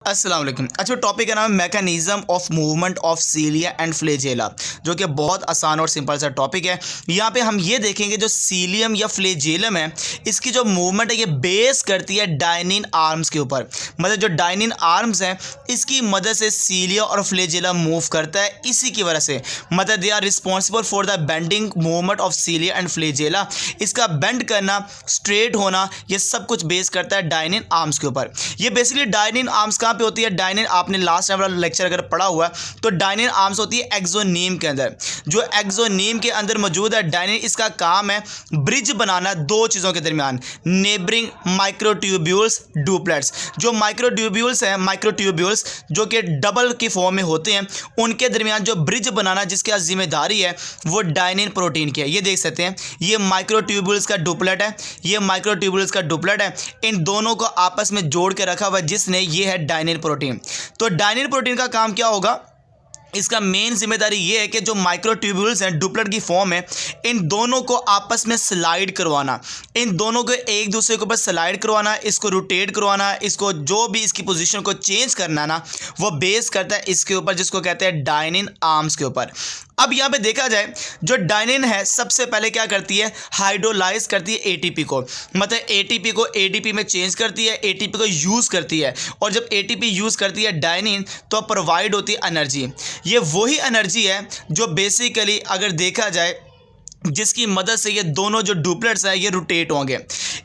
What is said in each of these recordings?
अस्सलाम वालेकुम। अच्छा, टॉपिक का नाम है mechanism of movement of cilia and flagella, जो कि बहुत आसान और सिंपल सा टॉपिक है। यहाँ पे हम ये देखेंगे जो सीलियम या फ्लैजेलम है, इसकी जो मूवमेंट है ये बेस करती है डाइनिन आर्म्स के ऊपर। मतलब जो डाइनिन आर्म्स हैं इसकी मदद से सीलिया और फ्लैजेला मूव करता है। इसी की वजह से मतलब they are responsible for the bending movement of cilia and flagella. इसका बेंड करना, स्ट्रेट होना, ये सब कुछ बेस करता है डाइनिन आर्म्स के ऊपर। ये बेसिकली डाइनिन आर्म्स कहाँ पे होती है? डाइनिन, आपने लास्ट टाइम वाला लेक्चर अगर पढ़ा हुआ है तो डाइनिन आर्म्स होती है एक्सोनीम के अंदर। जो एक्सोनीम के अंदर मौजूद है डाइनिन, इसका काम है ब्रिज बनाना दो चीज़ों के दरमियान, नेबरिंग माइक्रोट्यूब्यूल्स डुप्लेट्स। जो माइक्रोट्यूब्यूल्स हैं, माइक्रोट्यूब्यूल्स जो कि डबल की फॉर्म में होते हैं, उनके दरमियान जो ब्रिज बनाना जिसकी जिम्मेदारी है वो डाइनिन प्रोटीन की है। ये देख सकते हैं, ये माइक्रोट्यूब्यूल्स का डुप्लेट है, ये माइक्रोट्यूब्यूल्स का डुप्लेट है। इन दोनों को आपस में जोड़ के रखा हुआ जिसने, ये है डाइनिन प्रोटीन। तो डाइनिन प्रोटीन का काम क्या होगा? इसका मेन जिम्मेदारी ये है कि जो माइक्रोट्यूब्यूल्स हैं डुप्लेट की फॉर्म है, इन दोनों को आपस में स्लाइड करवाना, इन दोनों को एक दूसरे के ऊपर स्लाइड करवाना, इसको रोटेट करवाना, इसको जो भी इसकी पोजीशन को चेंज करना ना, वो बेस करता है इसके ऊपर, जिसको कहते हैं डाइनिन आर्म्स के ऊपर। अब यहाँ पे देखा जाए, जो डाइनिन है सबसे पहले क्या करती है? हाइड्रोलाइज करती है एटीपी को, मतलब एटीपी को एडीपी में चेंज करती है, एटीपी को यूज़ करती है। और जब एटीपी यूज़ करती है डाइनिन, तो प्रोवाइड होती है एनर्जी। ये वही एनर्जी है जो बेसिकली अगर देखा जाए जिसकी मदद से ये दोनों जो डुप्लेट्स हैं ये रोटेट होंगे।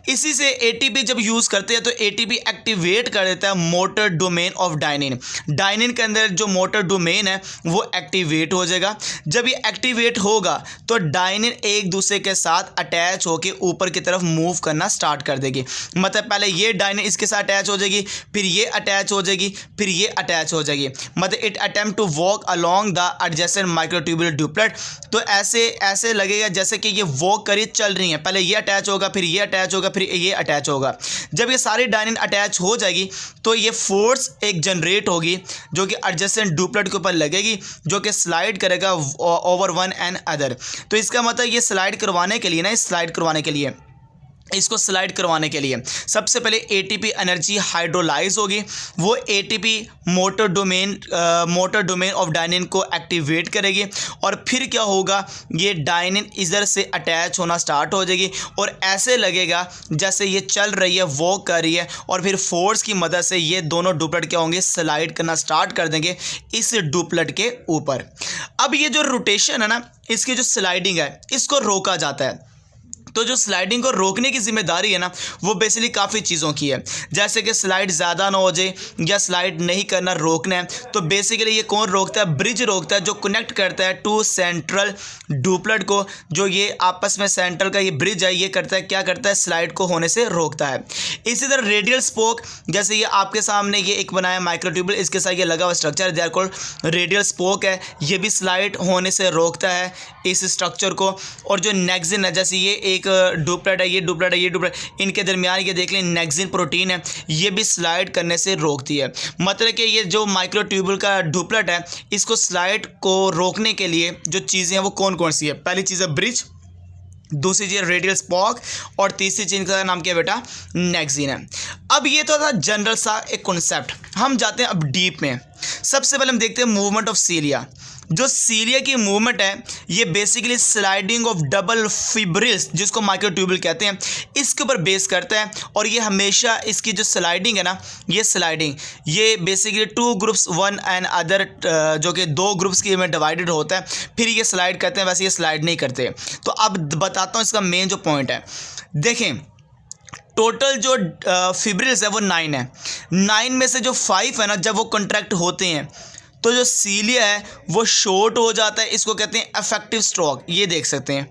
इसी से एटीपी जब यूज़ करते हैं तो एटीपी एक्टिवेट कर देता है motor domain of dynein. Dynein के अंदर जो मोटर डोमेन है वो एक्टिवेट हो जाएगा। जब ये एक्टिवेट होगा तो डाइनिन एक दूसरे के साथ अटैच होकर ऊपर की तरफ मूव करना स्टार्ट कर देगी। मतलब पहले ये डाइनिन इसके साथ अटैच हो जाएगी, फिर ये अटैच हो जाएगी, फिर ये अटैच हो जाएगी। मतलब it attempt to walk along the adjacent microtubular doublet. तो ऐसे लगेगा जैसे कि ये वॉक करी चल रही है, पहले ये अटैच होगा, फिर ये अटैच होगा, फिर ये अटैच होगा। जब ये सारी डाइनिन अटैच हो जाएगी तो ये फोर्स एक जनरेट होगी जो कि एडजेसेंट डुप्लेट के ऊपर लगेगी, जो कि स्लाइड करेगा ओवर वन एंड अदर। तो इसका मतलब ये स्लाइड करवाने के लिए ना, इसको स्लाइड करवाने के लिए सबसे पहले एटीपी एनर्जी हाइड्रोलाइज होगी। वो ATP motor domain of dynein को एक्टिवेट करेगी और फिर क्या होगा, ये डाइनिन इधर से अटैच होना स्टार्ट हो जाएगी और ऐसे लगेगा जैसे ये चल रही है, वॉक कर रही है, और फिर फोर्स की मदद से ये दोनों डुप्लेट क्या होंगे, स्लाइड करना स्टार्ट कर देंगे इस डुप्लेट के ऊपर। अब ये जो रोटेशन है ना, इसकी जो स्लाइडिंग है इसको रोका जाता है। तो जो स्लाइडिंग को रोकने की जिम्मेदारी है ना, वो बेसिकली काफ़ी चीज़ों की है। जैसे कि स्लाइड ज़्यादा ना हो जाए या स्लाइड नहीं करना, रोकना है, तो बेसिकली ये कौन रोकता है? ब्रिज रोकता है, जो कनेक्ट करता है टू सेंट्रल डुप्लेट को। जो ये आपस में सेंट्रल का ये ब्रिज है, ये करता है, क्या करता है? स्लाइड को होने से रोकता है। इसी तरह रेडियल स्पोक, जैसे ये आपके सामने ये एक बनाया माइक्रोट्यूब्यूल, इसके साथ ये लगा हुआ structure they are called radial spoke है, ये भी स्लाइड होने से रोकता है इस स्ट्रक्चर को। और जो नेक्सिन है, जैसे ये एक डुप्लेट है, ये डुप्लेट है, ये डुप्लेट, इनके दरमियान ये देख लें नेक्सिन प्रोटीन है, ये भी स्लाइड करने से रोकती है। मतलब कि ये जो माइक्रोट्यूब्यूल का डुप्लेट है, इसको स्लाइड को रोकने के लिए जो चीज़ें हैं वो कौन कौन सी है? पहली चीज़ है ब्रिज, दूसरी चीज़ रेडियल स्पोक, और तीसरी चीज़ का नाम क्या है बेटा? नेक्सिन है। अब ये तो था जनरल सा एक कॉन्सेप्ट। हम जाते हैं अब डीप में। सबसे पहले हम देखते हैं मूवमेंट ऑफ सीलिया। जो सीलिया की मूवमेंट है ये basically sliding of double fibrils, जिसको माइक्रोट्यूब्यूल कहते हैं, इसके ऊपर बेस करता है। और ये हमेशा इसकी जो स्लाइडिंग है ना, ये स्लाइडिंग ये basically two groups one and other, जो कि दो ग्रुप्स की में डिवाइडेड होता है, फिर ये स्लाइड करते हैं, वैसे ये स्लाइड नहीं करते। तो अब बताता हूँ इसका मेन जो पॉइंट है। देखें, टोटल जो फिब्रिल्स है वो 9 है। 9 में से जो 5 है ना, जब वो कॉन्ट्रैक्ट होते हैं तो जो सीलिया है वो शॉर्ट हो जाता है, इसको कहते हैं अफेक्टिव स्ट्रोक। ये देख सकते हैं,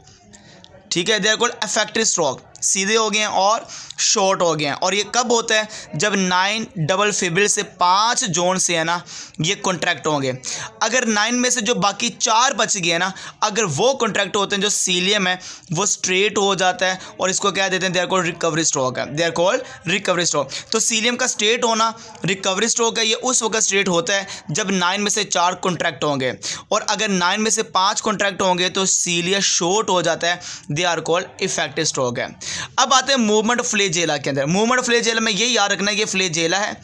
ठीक है, they are called affective stroke. सीधे हो गए हैं और शॉर्ट हो गए हैं। और ये कब होता है? जब 9 डबल फिब्रिल से 5 जोन से है ना ये कॉन्ट्रैक्ट होंगे। अगर 9 में से जो बाकी 4 बच गए हैं ना, अगर वो कॉन्ट्रैक्ट होते हैं, जो सीलियम है वो स्ट्रेट हो जाता है और इसको क्या देते हैं? They are called recovery stroke है, they are called recovery stroke. तो सीलियम का स्ट्रेट होना रिकवरी स्ट्रोक है। ये उस वक्त स्ट्रेट होता है जब 9 में से 4 कॉन्ट्रैक्ट होंगे, और अगर 9 में से 5 कॉन्ट्रैक्ट होंगे तो सीलिया शॉर्ट हो जाता है, they are called effective stroke है। अब आते हैं मूवमेंट फ्लेजेला के अंदर। मूवमेंट फ्लेजेला में ये याद रखना है, ये फ्लेजेला है,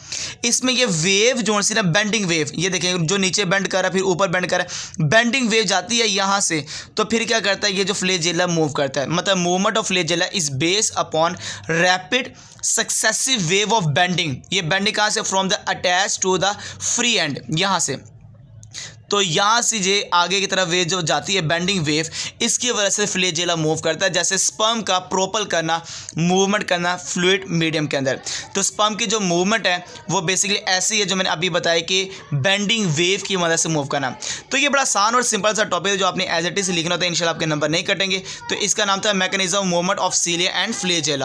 इसमें ये वेव जो सी ना बेंडिंग वेव, ये देखें जो नीचे बेंड कर रहा है फिर ऊपर बेंड कर रहा है, बेंडिंग वेव जाती है यहाँ से, तो फिर क्या करता है ये जो फ्लेजेला मूव करता है, मतलब movement of flagella is based upon rapid successive wave of bending. ये बेंडिंग कहाँ से, from the attach to the free end, यहाँ से, तो यहाँ से ये आगे की तरफ वेव जो जाती है बेंडिंग वेव, इसकी वजह से फ्लेजेला मूव करता है, जैसे स्पर्म का प्रोपल करना, मूवमेंट करना फ्लूइड मीडियम के अंदर। तो स्पर्म की जो मूवमेंट है वो बेसिकली ऐसी है जो मैंने अभी बताया कि बेंडिंग वेव की मदद से मूव करना। तो ये बड़ा आसान और सिंपल सा टॉपिक है जो आपने एज इट इज लिखना होता है, इंशाल्लाह आपके नंबर नहीं कटेंगे। तो इसका नाम था mechanism movement of cilia and flagella.